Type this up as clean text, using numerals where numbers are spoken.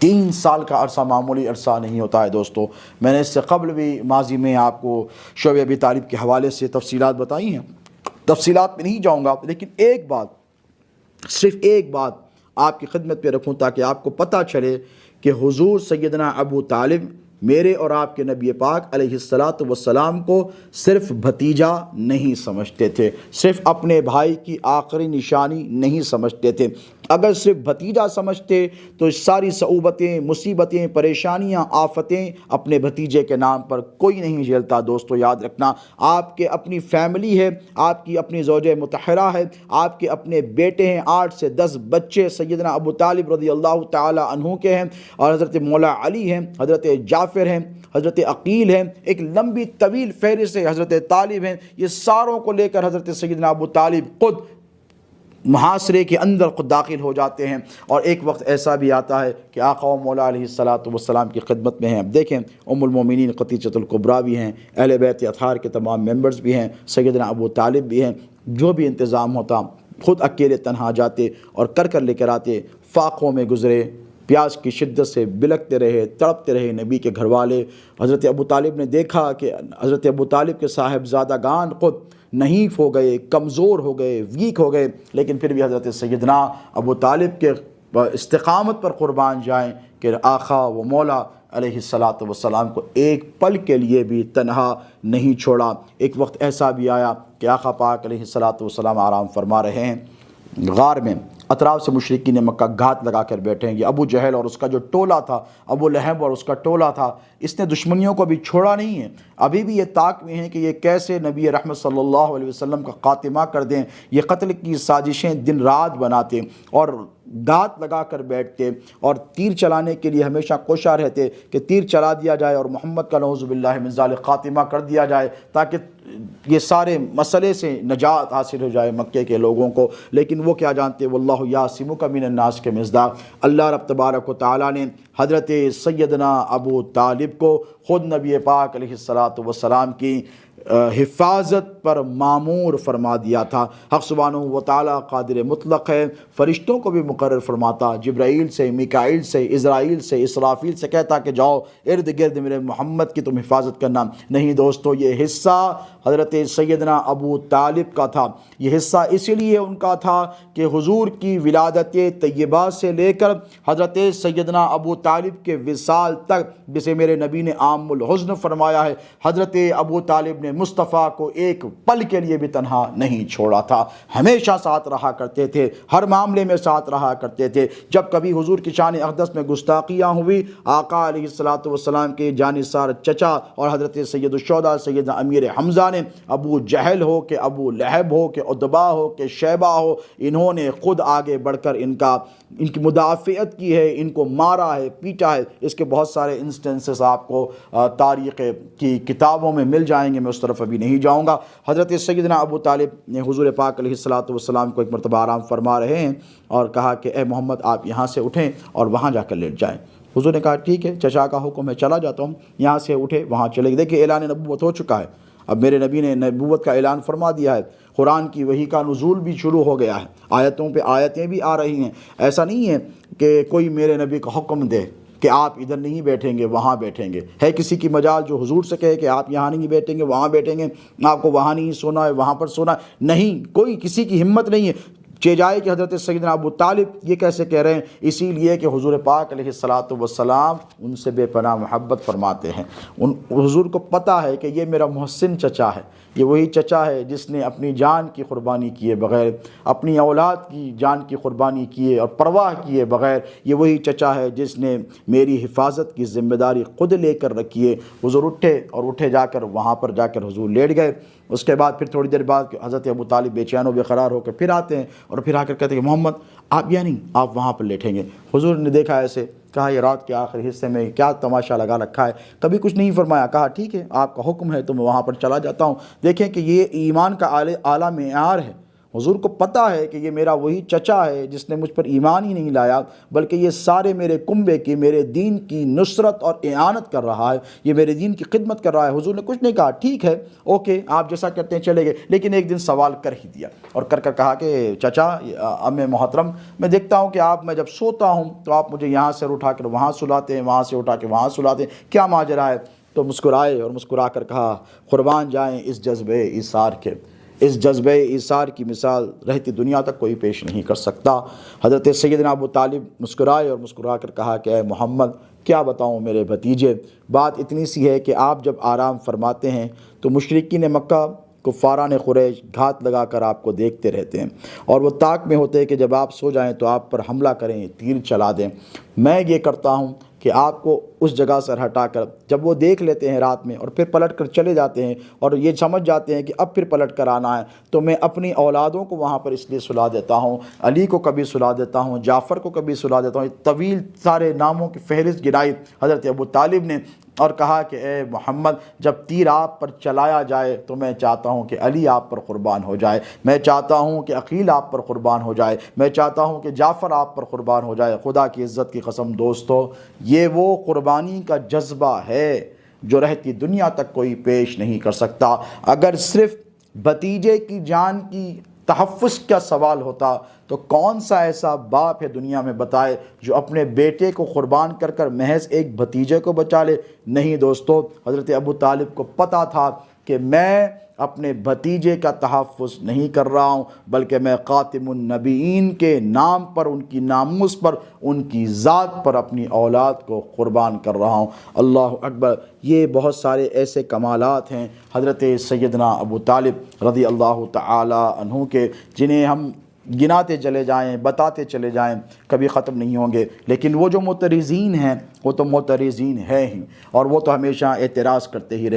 3 سال کا عرصہ معمولی عرصہ نہیں ہوتا ہے دوستو۔ میں نے اس سے قبل بھی ماضی میں آپ کو شعب ابی طالب کے حوالے سے تفصیلات بتائی ہیں، تفصیلات میں نہیں جاؤں گا، لیکن ایک بات، صرف ایک بات آپ کی خدمت پہ رکھوں تاکہ آپ کو پتہ چلے کہ حضور سیدنا ابو طالب میرے اور آپ کے نبی پاک علیہ الصلاۃ والسلام کو صرف بھتیجا نہیں سمجھتے تھے، صرف اپنے بھائی کی آخری نشانی نہیں سمجھتے تھے۔ اگر صرف بھتیجا سمجھتے تو ساری صعوبتیں، مصیبتیں، پریشانیاں، آفتیں اپنے بھتیجے کے نام پر کوئی نہیں جھیلتا۔ دوستو یاد رکھنا، آپ کے اپنی فیملی ہے، آپ کی اپنی زوجہ مطہرہ ہے، آپ کے اپنے بیٹے ہیں، 8 سے 10 بچے سیدنا ابو طالب رضی اللہ تعالی عنہ کے ہیں، اور حضرت مولا علی ہیں، حضرت جعفر ہیں، حضرت عقیل ہیں، ایک لمبی طویل فہرست ہے، حضرت طالب ہیں۔ یہ ساروں کو لے کر حضرت سیدنا ابو طالب خود محاصرے کے اندر خود داخل ہو جاتے ہیں، اور ایک وقت ایسا بھی آتا ہے کہ آقا و مولا علیہ الصلاۃ والسلام کی خدمت میں ہیں۔ اب دیکھیں، ام المومنین خدیجۃ الکبریٰ بھی ہیں، اہل بیت اطہار کے تمام ممبرز بھی ہیں، سیدنا ابو طالب بھی ہیں، جو بھی انتظام ہوتا خود اکیلے تنہا جاتے اور کر لے کر آتے۔ فاقوں میں گزرے، پیاس کی شدت سے بلکتے رہے، تڑپتے رہے نبی کے گھر والے۔ حضرت ابو طالب نے دیکھا کہ حضرت ابو طالب کے صاحبزادگان خود نحیف ہو گئے، کمزور ہو گئے، ویک ہو گئے، لیکن پھر بھی حضرت سیدنا ابو طالب کے استقامت پر قربان جائیں کہ آقا و مولا علیہ الصلاۃ والسلام کو ایک پل کے لیے بھی تنہا نہیں چھوڑا۔ ایک وقت ایسا بھی آیا کہ آقا پاک علیہ الصلاۃ والسلام آرام فرما رہے ہیں غار میں، اطراف سے مشرکین مکہ گھات لگا کر بیٹھے ہیں۔ یہ ابو جہل اور اس کا جو ٹولہ تھا، ابو لہب اور اس کا ٹولہ تھا، اس نے دشمنیوں کو بھی چھوڑا نہیں ہے، ابھی بھی یہ طاق میں ہیں کہ یہ کیسے نبی رحمت صلی اللہ علیہ وسلم کا خاتمہ کر دیں۔ یہ قتل کی سازشیں دن رات بناتے اور گھات لگا کر بیٹھتے، اور تیر چلانے کے لیے ہمیشہ کوشاں رہتے کہ تیر چلا دیا جائے اور محمد کا نعوذ باللہ من ذالک خاتمہ کر دیا جائے، تاکہ یہ سارے مسئلے سے نجات حاصل ہو جائے مکے کے لوگوں کو۔ لیکن وہ کیا جانتے، واللہ یعصمک من الناس کے مصداق، اللہ رب تبارک و تعالیٰ نے حضرت سیدنا ابو طالب کو خود نبی پاک علیہ الصلاۃ والسلام کی حفاظت پر معمور فرما دیا تھا۔ حق سبحانہ و تعالیٰ قادر مطلق ہے، فرشتوں کو بھی مقرر فرماتا، جبرائیل سے، میکائیل سے، اسرائیل سے، اسرافیل سے کہتا کہ جاؤ ارد گرد میرے محمد کی تم حفاظت کرنا۔ نہیں دوستو، یہ حصہ حضرت سیدنا ابو طالب کا تھا۔ یہ حصہ اسی لیے ان کا تھا کہ حضور کی ولادت طیبہ سے لے کر حضرت سیدنا ابو طالب کے وصال تک، جسے میرے نبی نے عام الحزن فرمایا ہے، حضرت ابو طالب نے مصطفیٰ کو ایک پل کے لیے بھی تنہا نہیں چھوڑا تھا، ہمیشہ ساتھ رہا کرتے تھے، ہر معاملے میں ساتھ رہا کرتے تھے۔ جب کبھی حضور کی شان اقدس میں گستاخیاں ہوئی، آقا علیہ الصلاۃ والسلام کے جانثار چچا اور حضرت سید الشہداء سیدنا امیر حمزہ نے، ابو جہل ہو کہ ابو لہب ہو کہ عتبہ ہو کہ شیبہ ہو، انہوں نے خود آگے بڑھ کر ان کی مدافعت کی ہے، ان کو مارا ہے، پیٹا ہے۔ اس کے بہت سارے انسٹنسز آپ کو تاریخ کی کتابوں میں مل جائیں گے، میں اس طرف ابھی نہیں جاؤں گا۔ حضرت سیدنا ابو طالب نے حضور پاک علیہ الصلاۃ والسلام کو ایک مرتبہ آرام فرما رہے ہیں اور کہا کہ اے محمد، آپ یہاں سے اٹھیں اور وہاں جا کر لیٹ جائیں۔ حضور نے کہا ٹھیک ہے، چچا کا حکم ہے، چلا جاتا ہوں۔ یہاں سے اٹھے، وہاں چلے گئے۔ دیکھیں، اعلان نبوت ہو چکا ہے، اب میرے نبی نے نبوت کا اعلان فرما دیا ہے، قرآن کی وحی کا نزول بھی شروع ہو گیا ہے، آیتوں پہ آیتیں بھی آ رہی ہیں۔ ایسا نہیں ہے کہ کوئی میرے نبی کا حکم دے کہ آپ ادھر نہیں بیٹھیں گے، وہاں بیٹھیں گے۔ ہے کسی کی مجال جو حضور سے کہے کہ آپ یہاں نہیں بیٹھیں گے، وہاں بیٹھیں گے، آپ کو وہاں نہیں سونا ہے، وہاں پر سونا ہے؟ نہیں، کوئی کسی کی ہمت نہیں ہے جائے کہ حضرت سیدنا ابو طالب یہ کیسے کہہ رہے ہیں؟ اسی لیے کہ حضور پاک علیہ الصلاۃ والسلام ان سے بے پناہ محبت فرماتے ہیں۔ حضور کو پتہ ہے کہ یہ میرا محسن چچا ہے، یہ وہی چچا ہے جس نے اپنی جان کی قربانی کیے بغیر، اپنی اولاد کی جان کی قربانی کیے اور پرواہ کیے بغیر، یہ وہی چچا ہے جس نے میری حفاظت کی ذمہ داری خود لے کر رکھی ہے۔ حضور اٹھے اور اٹھے جا کر وہاں پر جا کر حضور لیٹ گئے۔ اس کے بعد پھر تھوڑی دیر بعد حضرت ابو طالب بے چین و بے قرار ہو کر پھر آتے ہیں اور پھر آ کر کہتے ہیں کہ محمد آپ یہ نہیں، آپ وہاں پر لیٹیں گے۔ حضور نے دیکھا ایسے، کہا یہ رات کے آخری حصے میں کیا تماشا لگا رکھا ہے، کبھی کچھ نہیں فرمایا، کہا ٹھیک ہے آپ کا حکم ہے تو میں وہاں پر چلا جاتا ہوں۔ دیکھیں کہ یہ ایمان کا اعلیٰ معیار ہے۔ حضور کو پتہ ہے کہ یہ میرا وہی چچا ہے جس نے مجھ پر ایمان ہی نہیں لایا، بلکہ یہ سارے میرے کنبے کی، میرے دین کی نصرت اور اعانت کر رہا ہے، یہ میرے دین کی خدمت کر رہا ہے۔ حضور نے کچھ نہیں کہا، ٹھیک ہے اوکے آپ جیسا کرتے ہیں چلے گئے، لیکن ایک دن سوال کر ہی دیا اور کر کہا کہ چچا ام محترم، میں دیکھتا ہوں کہ میں جب سوتا ہوں تو آپ مجھے یہاں سے اٹھا کر وہاں سلاتے ہیں، وہاں سے اٹھا کے وہاں سلاتے ہیں، کیا ماجرا ہے؟ تو مسکرائے اور مسکرا کر کہا قربان جائیں اس جذبے ایثار کے، اس جذبے ایثار کی مثال رہتی دنیا تک کوئی پیش نہیں کر سکتا۔ حضرت سیدنا ابو طالب مسکرائے اور مسکرا کر کہا کہ اے محمد کیا بتاؤں میرے بھتیجے، بات اتنی سی ہے کہ آپ جب آرام فرماتے ہیں تو مشرکین مکہ، کفاران قریش گھات لگا کر آپ کو دیکھتے رہتے ہیں، اور وہ طاق میں ہوتے ہیں کہ جب آپ سو جائیں تو آپ پر حملہ کریں، تیر چلا دیں۔ میں یہ کرتا ہوں کہ آپ کو اس جگہ سے ہٹا کر، جب وہ دیکھ لیتے ہیں رات میں اور پھر پلٹ کر چلے جاتے ہیں اور یہ سمجھ جاتے ہیں کہ اب پھر پلٹ کر آنا ہے، تو میں اپنی اولادوں کو وہاں پر اس لیے سلا دیتا ہوں، علی کو کبھی سلا دیتا ہوں، جعفر کو کبھی سلا دیتا ہوں۔ طویل سارے ناموں کی فہرست گرائی حضرت ابو طالب نے اور کہا کہ اے محمد جب تیر آپ پر چلایا جائے تو میں چاہتا ہوں کہ علی آپ پر قربان ہو جائے، میں چاہتا ہوں کہ عقیل آپ پر قربان ہو جائے، میں چاہتا ہوں کہ جعفر آپ پر قربان ہو جائے۔ خدا کی عزت کی قسم دوستو، یہ وہ قربانی کا جذبہ ہے جو رہتی دنیا تک کوئی پیش نہیں کر سکتا۔ اگر صرف بھتیجے کی جان کی تحفظ کا سوال ہوتا تو کون سا ایسا باپ ہے دنیا میں بتائے جو اپنے بیٹے کو قربان کر کر محض ایک بھتیجے کو بچا لے؟ نہیں دوستو، حضرت ابو طالب کو پتہ تھا کہ میں اپنے بھتیجے کا تحفظ نہیں کر رہا ہوں، بلکہ میں خاتم النبیین کے نام پر، ان کی ناموس پر، ان کی ذات پر اپنی اولاد کو قربان کر رہا ہوں۔ اللہ اکبر۔ یہ بہت سارے ایسے کمالات ہیں حضرت سیدنا ابو طالب رضی اللہ تعالی عنہ کے، جنہیں ہم گناتے چلے جائیں، بتاتے چلے جائیں، کبھی ختم نہیں ہوں گے۔ لیکن وہ جو معترضین ہیں وہ تو معترضین ہیں ہی، اور وہ تو ہمیشہ اعتراض کرتے ہی رہتے